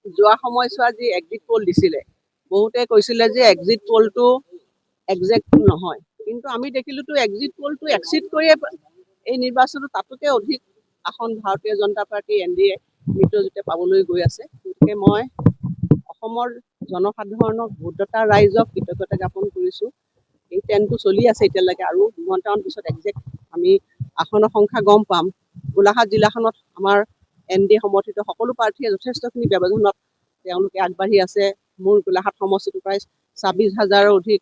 যোৱা সময়ছোৱা যি এক্সিট পোল দিছিলে, বহুতে কৈছিলে যে এক্সিট পোলটো একজেক্ট নহয়, কিন্তু আমি দেখিলোতো এক্সিট পোলটো এক্সিট কৰিয়ে এই নিৰ্বাচনত তাতোকে অধিক আসন ভাৰতীয় জনতা পাৰ্টি NDA মিত্ৰজোঁটে পাবলৈ গৈ আছে। গতিকে মই অসমৰ জনসাধাৰণক ভোটদাতা ৰাইজক কৃতজ্ঞতা জ্ঞাপন কৰিছোঁ। এই ট্ৰেণ্ডটো চলি আছে এতিয়ালৈকে, আৰু দুঘণ্টামান পিছত একজেক্ট আমি আসনৰ সংখ্যা গম পাম। গোলাঘাট জিলাখনত আমাৰ NDA সমৰ্থিত সকলো প্ৰাৰ্থীয়ে যথেষ্টখিনি ব্যৱধানত তেওঁলোকে আগবাঢ়ি আছে। মোৰ গোলাঘাট সমষ্টিটো প্ৰায় 26,000ৰ অধিক,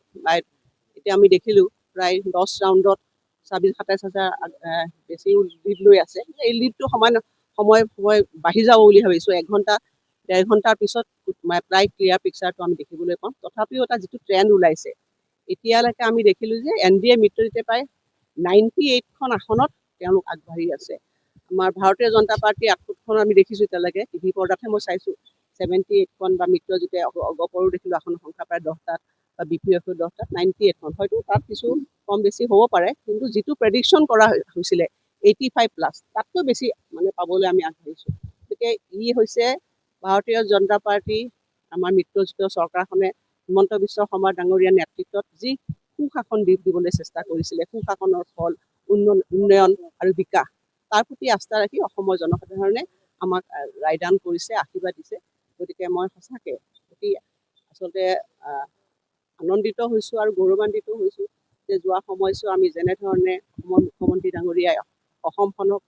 এতিয়া আমি দেখিলোঁ প্ৰায় 10 ৰাউণ্ডত 27-27,000 বেছি লিড লৈ আছে। এই লিডটো সময় বাঢ়ি যাব বুলি ভাবিছোঁ। 1-1.5 ঘণ্টাৰ পিছত প্ৰায় ক্লিয়াৰ পিকচাৰটো আমি দেখিবলৈ পাম। তথাপিও এটা যিটো ট্ৰেণ্ড ওলাইছে, এতিয়ালৈকে আমি দেখিলোঁ যে NDA মিত্ৰজোঁটে প্ৰায় 98খন আসনত তেওঁলোক আগবাঢ়ি আছে। আমাৰ ভাৰতীয় জনতা পাৰ্টি 8খন আমি দেখিছোঁ এতিয়ালৈকে, টিভি পৰ্দাতহে মই চাইছোঁ। 78খন বা মিত্ৰজোঁটে অগপৰো দেখিলোঁ আসনৰ সংখ্যা প্ৰায় 10টাত, বা BPF 10টাত, 98খন। হয়তো তাত কিছু কম বেছি হ'ব পাৰে, কিন্তু যিটো প্ৰেডিকশ্যন কৰা হৈছিলে 85+, তাতকৈ বেছি পাবলৈ আমি আগবাঢ়িছোঁ। গতিকে ই হৈছে ভাৰতীয় জনতা পাৰ্টি, আমাৰ মিত্ৰজোঁটৰ চৰকাৰখনে হিমন্ত বিশ্ব শৰ্মা ডাঙৰীয়াৰ নেতৃত্বত যি সুশাসন দিবলৈ চেষ্টা কৰিছিলে, সুশাসনৰ ফল উন্নয়ন আৰু বিকাশ, তাৰ প্ৰতি আস্থা ৰাখি অসমৰ জনসাধাৰণে আমাক ৰায়দান কৰিছে, আশীৰ্বাদ দিছে। গতিকে মই সঁচাকৈ অতি আচলতে আনন্দিত হৈছোঁ আৰু গৌৰৱান্বিত হৈছোঁ যে যোৱা সময়ছোৱা আমি যেনেধৰণে অসমৰ মুখ্যমন্ত্ৰী ডাঙৰীয়াই অসমখনক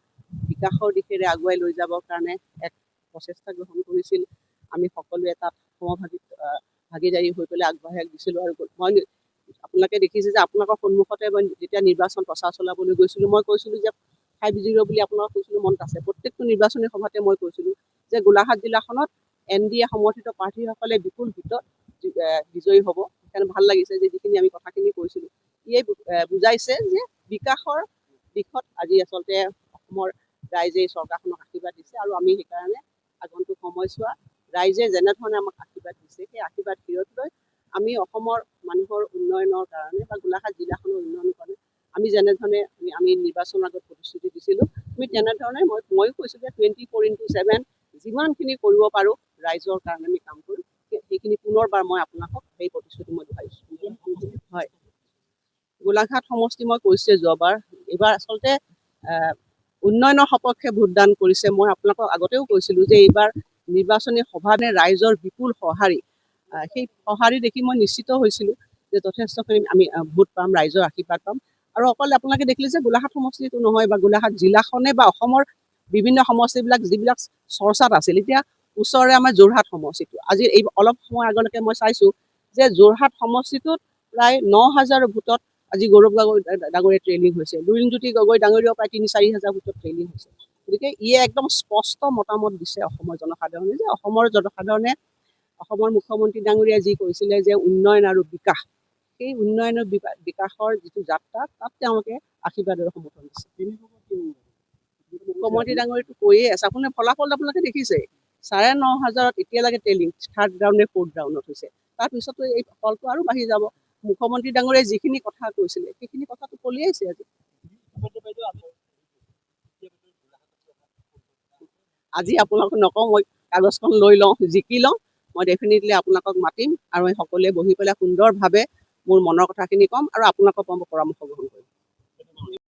বিকাশৰ দিশেৰে আগুৱাই লৈ যাবৰ কাৰণে এক প্ৰচেষ্টা গ্ৰহণ কৰিছিল, আমি সকলোৱে তাত ভাগীদাৰী হৈ পেলাই আগবঢ়াই দিছিলোঁ। আৰু মই আপোনালোকে দেখিছে যে আপোনালোকৰ সন্মুখতে মই যেতিয়া নিৰ্বাচন প্ৰচাৰ চলাবলৈ গৈছিলোঁ, মই কৈছিলোঁ যে 5-0 বুলি আপোনালোকক কৈছিলোঁ, মনত আছে। প্ৰত্যেকটো নিৰ্বাচনী সভাতে মই কৈছিলোঁ যে গোলাঘাট জিলাখনত NDA সমৰ্থিত প্ৰাৰ্থীসকলে বিপুল ভোটত বিজয়ী হ'ব। সেইকাৰণে ভাল লাগিছে যে যিখিনি আমি কথাখিনি কৈছিলোঁ, ইয়ে বুজাইছে যে বিকাশৰ দিশত আজি আচলতে অসমৰ ৰাইজে এই চৰকাৰখনক আশীৰ্বাদ দিছে। আৰু আমি সেইকাৰণে আগন্তুক সময়ছোৱা ৰাইজে যেনেধৰণে আমাক আশীৰ্বাদ দিছে, সেই আশীৰ্বাদ ফিৰত লৈ আমি অসমৰ মানুহৰ উন্নয়নৰ কাৰণে বা গোলাঘাট জিলাখনৰ উন্নয়নৰ কাৰণে আমি যেনেধৰণে আমি নিৰ্বাচনৰ আগত প্ৰতিশ্ৰুতি দিছিলোঁ, আমি তেনেধৰণে ময়ো কৈছোঁ যে 24/7 যিমানখিনি কৰিব পাৰোঁ ৰাইজৰ কাৰণে আমি কাম কৰোঁ। সেইখিনি পুনৰবাৰ মই আপোনালোকক সেই প্ৰতিশ্ৰুতি মই দিছোঁ। হয়, গোলাঘাট সমষ্টি মই কৈছোঁৱে যোৱাবাৰ, এইবাৰ আচলতে উন্নয়নৰ সপক্ষে ভোটদান কৰিছে। মই আপোনালোকক আগতেও কৈছিলোঁ যে এইবাৰ নিৰ্বাচনী সভানে ৰাইজৰ বিপুল সঁহাৰি, সেই সঁহাৰি দেখি মই নিশ্চিত হৈছিলোঁ যে যথেষ্টখিনি আমি ভোট পাম, ৰাইজৰ আশীৰ্বাদ পাম। আৰু অকল আপোনালোকে দেখিলে যে গোলাঘাট সমষ্টিটো নহয়, বা গোলাঘাট জিলাখনে বা অসমৰ বিভিন্ন সমষ্টিবিলাক যিবিলাক চৰ্চাত আছিল, এতিয়া ওচৰৰে আমাৰ যোৰহাট সমষ্টিটো, আজি এই অলপ সময় আগলৈকে মই চাইছোঁ যে যোৰহাট সমষ্টিটোত প্ৰায় 9,000 ভোটত আজি গৌৰৱ গগৈ ডাঙৰীয়া ট্ৰেইনিং হৈছে, লুৰিণজ্যোতি গগৈ ডাঙৰীয়াও প্ৰায় 3-4 হাজাৰ ভোটত ট্ৰেইনিং হৈছে। গতিকে ইয়ে একদম স্পষ্ট মতামত দিছে অসমৰ জনসাধাৰণে যে অসমৰ জনসাধাৰণে অসমৰ মুখ্যমন্ত্ৰী ডাঙৰীয়াই যি কৈছিলে যে উন্নয়ন আৰু বিকাশ, সেই উন্নয়নৰ বিকাশৰ যিটো যাত্ৰা, তাত তেওঁলোকে আশীৰ্বাদৰ সমৰ্থন দিছে। মুখ্যমন্ত্ৰী ডাঙৰীয়াটো কৈয়ে আছে, আপোনাৰ ফলাফল আপোনালোকে দেখিছে, 9,500 এতিয়ালৈকে ট্ৰেইনিং 3rd ৰাউণ্ড 4th ৰাউণ্ডত হৈছে। তাৰপিছতো এই ফলটো আৰু বাঢ়ি যাব। মুখ্যমন্ত্ৰী ডাঙৰীয়াই যিখিনি কথা কৈছিলে সেইখিনি কথাটো কলিয়াইছে আজি আপোনালোকক নকওঁ, মই কাগজখন লৈ লওঁ, জিকি লওঁ, মই ডেফিনেটলি আপোনালোকক মাতিম আৰু সকলোৱে বহি পেলাই সুন্দৰভাৱে মোৰ মনৰ কথাখিনি ক'ম আৰু আপোনালোকৰ পৰামৰ্শ গ্ৰহণ কৰিম।